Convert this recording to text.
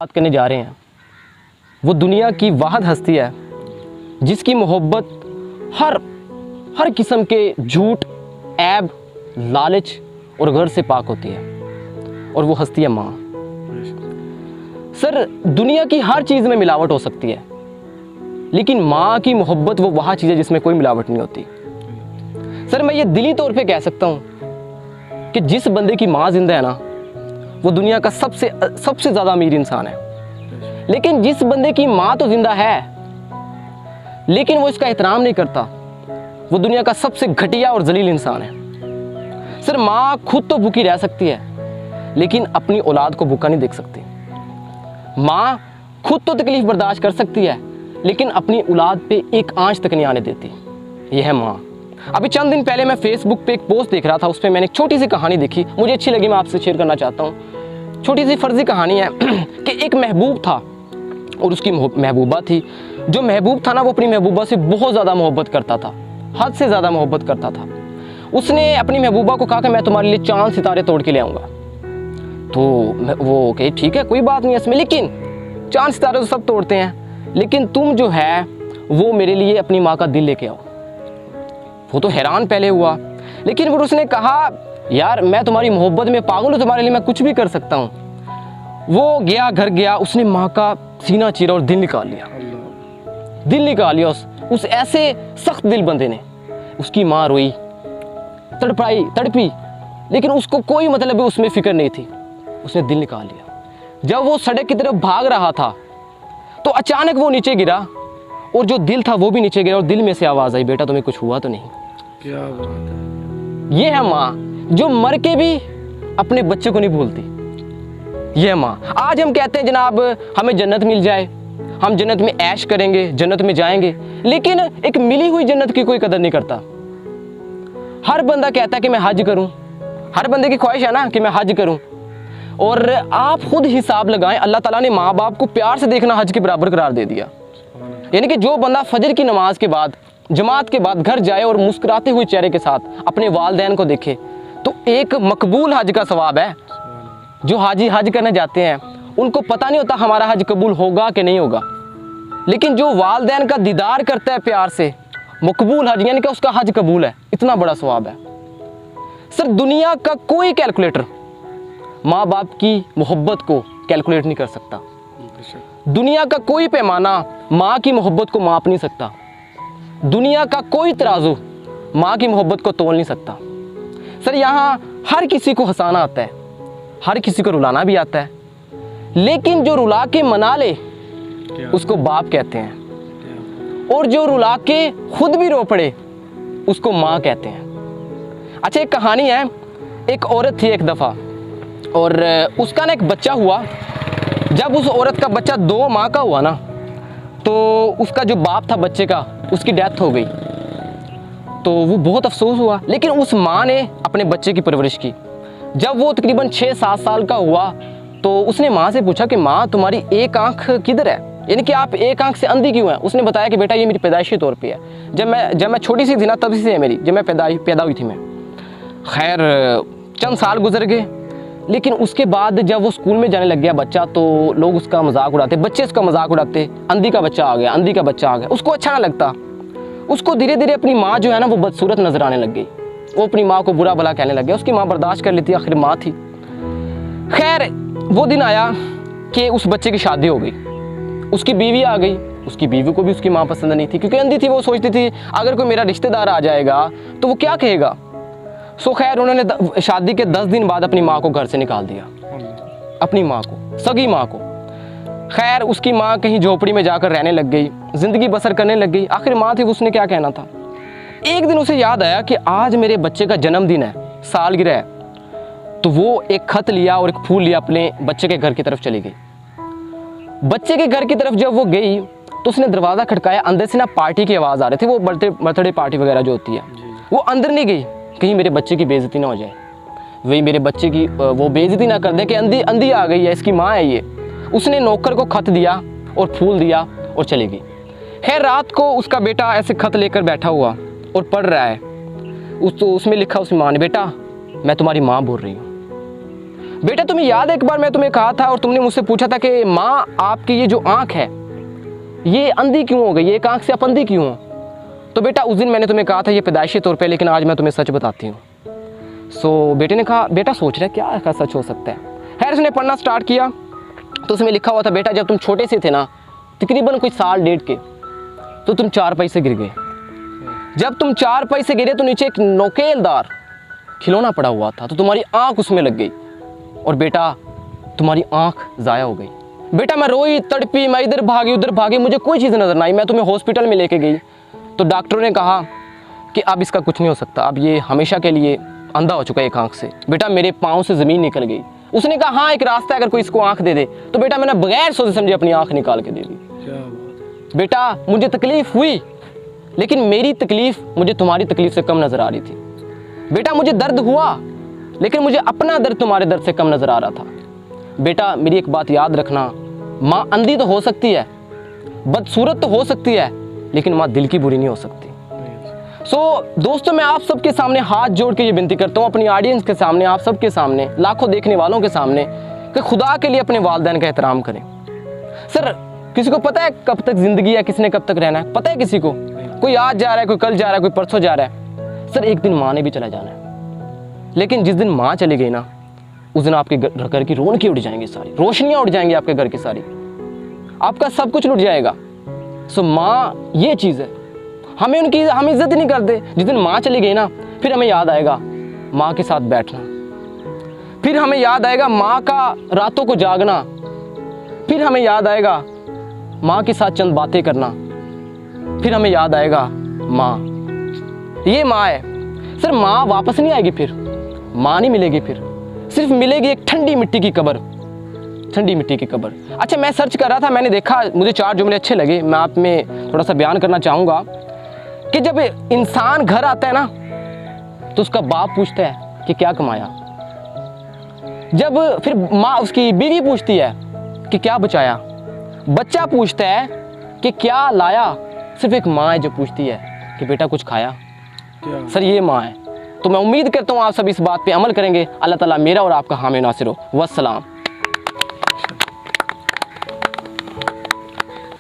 बात करने जा रहे हैं वो दुनिया की वाहिद हस्ती है जिसकी मोहब्बत हर किस्म के झूठ, ऐब, लालच और गर्ज से पाक होती है, और वो हस्ती है माँ। सर, दुनिया की हर चीज़ में मिलावट हो सकती है, लेकिन माँ की मोहब्बत वो वहाँ चीज़ है जिसमें कोई मिलावट नहीं होती। सर, मैं ये दिली तौर पे कह सकता हूँ कि जिस बंदे की माँ जिंदा है ना, वो दुनिया का सबसे ज़्यादा अमीर इंसान है। लेकिन जिस बंदे की माँ तो जिंदा है लेकिन वो इसका एहतराम नहीं करता, वो दुनिया का सबसे घटिया और जलील इंसान है। सर, माँ खुद तो भूखी रह सकती है लेकिन अपनी औलाद को भूखा नहीं देख सकती। माँ खुद तो तकलीफ बर्दाश्त कर सकती है लेकिन अपनी औलाद पे एक आंच तक नहीं आने देती। यह है माँ। अभी चंद दिन पहले मैं फेसबुक पे एक पोस्ट देख रहा था, उस पर मैंने एक छोटी सी कहानी देखी, मुझे अच्छी लगी, मैं आपसे शेयर करना चाहता हूँ। छोटी सी फर्जी कहानी है कि एक महबूब था और उसकी महबूबा थी। जो महबूब था ना, वो अपनी महबूबा से बहुत ज़्यादा मोहब्बत करता था, हद से ज़्यादा मोहब्बत करता था। उसने अपनी महबूबा को कहा कि मैं तुम्हारे लिए चांद सितारे तोड़ के ले आऊँगा। तो वो कहे ठीक है, कोई बात नहीं इसमें, लेकिन चांद सितारे तो सब तोड़ते हैं, लेकिन तुम जो है वो मेरे लिए अपनी माँ का दिल लेके आओ। वो तो हैरान पहले हुआ, लेकिन फिर उसने कहा यार मैं तुम्हारी मोहब्बत में पागल हूँ, तुम्हारे लिए मैं कुछ भी कर सकता हूँ। वो गया, घर गया, उसने माँ का सीना चीरा और दिल निकाल लिया। दिल निकाल लिया उस ऐसे सख्त दिल बंदे ने। उसकी माँ रोई, तड़पी, लेकिन उसको कोई मतलब उसमें फिक्र नहीं थी। उसने दिल निकाल लिया। जब वो सड़क की तरफ भाग रहा था तो अचानक वो नीचे गिरा और जो दिल था वो भी नीचे गिरा, और दिल में से आवाज़ आई, बेटा तुम्हें कुछ हुआ तो नहीं? क्या बात है। ये है माँ जो मर के भी अपने बच्चे को नहीं भूलती। ये है माँ। आज हम कहते हैं जनाब हमें जन्नत मिल जाए, हम जन्नत में ऐश करेंगे, जन्नत में जाएंगे, लेकिन एक मिली हुई जन्नत की कोई कदर नहीं करता। हर बंदा कहता है कि मैं हज करूं, हर बंदे की ख्वाहिश है ना कि मैं हज करूं, और आप खुद हिसाब लगाएं, अल्लाह ताला ने माँ बाप को प्यार से देखना हज के बराबर करार दे दिया। यानी कि जो बंदा फजर की नमाज के बाद, जमात के बाद घर जाए और मुस्कुराते हुए चेहरे के साथ अपने वालिदैन को देखे तो एक मकबूल हज का सवाब है। जो हाजी हज करने जाते हैं उनको पता नहीं होता हमारा हज कबूल होगा कि नहीं होगा, लेकिन जो वालिदैन का दीदार करता है प्यार से, मकबूल हज यानी कि उसका हज कबूल है, इतना बड़ा सवाब है। सर, दुनिया का कोई कैलकुलेटर माँ बाप की मोहब्बत को कैलकुलेट नहीं कर सकता। दुनिया का कोई पैमाना माँ की मोहब्बत को माप नहीं सकता। दुनिया का कोई तराजू माँ की मोहब्बत को तोल नहीं सकता। सर, यहाँ हर किसी को हंसाना आता है, हर किसी को रुलाना भी आता है, लेकिन जो रुला के मना ले उसको बाप कहते हैं, और जो रुला के खुद भी रो पड़े उसको माँ कहते हैं। अच्छा, एक कहानी है, एक औरत थी एक दफ़ा, और उसका ना एक बच्चा हुआ। जब उस औरत का बच्चा 2 माह का हुआ ना, तो उसका जो बाप था बच्चे का, उसकी डेथ हो गई। तो वो बहुत अफसोस हुआ, लेकिन उस माँ ने अपने बच्चे की परवरिश की। जब वो तकरीबन 6-7 साल का हुआ तो उसने माँ से पूछा कि माँ तुम्हारी एक आंख किधर है, यानी कि आप एक आंख से अंधी क्यों हैं? उसने बताया कि बेटा ये मेरी पैदाइशी तौर पे है, जब मैं छोटी सी थी ना तभी से है मेरी, जब मैं पैदा हुई थी मैं। खैर चंद साल गुजर गए, लेकिन उसके बाद जब वो स्कूल में जाने लग गया बच्चा, तो लोग उसका मजाक उड़ाते, बच्चे उसका मजाक उड़ाते, अंधी का बच्चा आ गया, अंधी का बच्चा आ गया। उसको अच्छा ना लगता। उसको धीरे धीरे अपनी माँ जो है ना वो बदसूरत नजर आने लग गई। वो अपनी माँ को बुरा भला कहने लग गया। उसकी माँ बर्दाश्त कर लेती, आखिर माँ थी। खैर वो दिन आया कि उस बच्चे की शादी हो गई, उसकी बीवी आ गई। उसकी बीवी को भी उसकी माँ पसंद नहीं थी, क्योंकि अंधी थी। वो सोचती थी अगर कोई मेरा रिश्तेदार आ जाएगा तो वो क्या कहेगा। सो खैर उन्होंने शादी के 10 दिन बाद अपनी माँ को घर से निकाल दिया, अपनी माँ को, सगी माँ को। खैर उसकी माँ कहीं झोपड़ी में जाकर रहने लग गई, जिंदगी बसर करने लग गई। आखिर माँ थी, उसने क्या कहना था। एक दिन उसे याद आया कि आज मेरे बच्चे का जन्मदिन है, सालगिरह है। तो वो एक खत लिया और एक फूल लिया, अपने बच्चे के घर की तरफ चली गई। बच्चे के घर की तरफ जब वो गई तो उसने दरवाज़ा खटकाया। अंदर से ना पार्टी की आवाज़ आ रही थी, वो बर्थडे पार्टी वगैरह जो होती है। वो अंदर नहीं गई, कहीं मेरे बच्चे की बेइज्जती ना हो जाए, वही मेरे बच्चे की वो बेइज्जती ना कर दे कि अंधी आ गई है, इसकी माँ है ये। उसने नौकर को खत दिया और फूल दिया और चली गई। खैर रात को उसका बेटा ऐसे खत लेकर बैठा हुआ और पढ़ रहा है। उसमें लिखा उसकी माँ ने, बेटा मैं तुम्हारी माँ बोल रही हूँ। बेटा तुम्हें याद है एक बार मैं तुम्हें कहा था और तुमने मुझसे पूछा था कि माँ आपकी ये जो आँख है ये अंधी क्यों हो गई, एक आँख से आप अंधी क्यों हो? तो बेटा उस दिन मैंने तुम्हें कहा था ये पैदाइशी तौर पे, लेकिन आज मैं तुम्हें सच बताती हूँ। सो बेटे ने कहा बेटा सोच रहा है क्या ऐसा सच हो सकता है। खैर उसने पढ़ना स्टार्ट किया तो उसमें लिखा हुआ था बेटा जब तुम छोटे से थे ना, तकरीबन कोई साल डेढ़ के, तो तुम चारपाई से गिर गए। जब तुम चारपाई से गिरे तो नीचे एक नोकेलदार खिलौना पड़ा हुआ था, तो तुम्हारी आंख उसमें लग गई और बेटा तुम्हारी आंख ज़ाया हो गई। बेटा मैं रोई तड़पी, मैं इधर भागी उधर भागी, मुझे कोई चीज़ नज़र ना आई। मैं तुम्हें हॉस्पिटल में लेके गई तो डॉक्टरों ने कहा कि अब इसका कुछ नहीं हो सकता, अब ये हमेशा के लिए अंधा हो चुका है एक आंख से। बेटा मेरे पाँव से ज़मीन निकल गई। उसने कहा हाँ एक रास्ता है, अगर कोई इसको आंख दे दे। तो बेटा मैंने बगैर सोचे समझे अपनी आंख निकाल के दे दी। बेटा मुझे तकलीफ हुई, लेकिन मेरी तकलीफ मुझे तुम्हारी तकलीफ से कम नज़र आ रही थी। बेटा मुझे दर्द हुआ, लेकिन मुझे अपना दर्द तुम्हारे दर्द से कम नज़र आ रहा था। बेटा मेरी एक बात याद रखना, माँ अंधी तो हो सकती है, बदसूरत तो हो सकती है, लेकिन माँ दिल की बुरी नहीं हो सकती। दोस्तों मैं आप सबके सामने हाथ जोड़ के ये विनती करता हूँ, अपनी ऑडियंस के सामने, आप सबके सामने, लाखों देखने वालों के सामने, कि खुदा के लिए अपने वालिदैन का एहतराम करें। सर किसी को पता है कब तक ज़िंदगी है, किसने कब तक रहना है? पता है किसी को? कोई आज जा रहा है, कोई कल जा रहा है, कोई परसों जा रहा है। सर एक दिन माँ ने भी चला जाना है, लेकिन जिस दिन माँ चली गई ना, उस दिन आपके घर की रौनकें उड़ जाएंगी, सारी रोशनियाँ उड़ जाएंगी आपके घर की सारी, आपका सब कुछ लुट जाएगा। माँ ये चीज़ है, हम इज्जत ही नहीं करते। जिस दिन माँ चली गई ना, फिर हमें याद आएगा माँ के साथ बैठना, फिर हमें याद आएगा माँ का रातों को जागना, फिर हमें याद आएगा माँ के साथ चंद बातें करना, फिर हमें याद आएगा माँ, ये माँ है। सर माँ वापस नहीं आएगी, फिर माँ नहीं मिलेगी, फिर सिर्फ मिलेगी एक ठंडी मिट्टी की कब्र, ठंडी मिट्टी की कब्र। अच्छा मैं सर्च कर रहा था, मैंने देखा, मुझे 4 जुमले अच्छे लगे, मैं आप में थोड़ा सा बयान करना चाहूँगा कि जब इंसान घर आता है ना, तो उसका बाप पूछता है कि क्या कमाया, जब फिर माँ उसकी बीवी पूछती है कि क्या बचाया, बच्चा पूछता है कि क्या लाया, सिर्फ एक माँ है जो पूछती है कि बेटा कुछ खाया। सर ये माँ है। तो मैं उम्मीद करता हूँ आप सब इस बात पे अमल करेंगे। अल्लाह ताला मेरा और आपका हामी नासिर हो। वस्सलाम।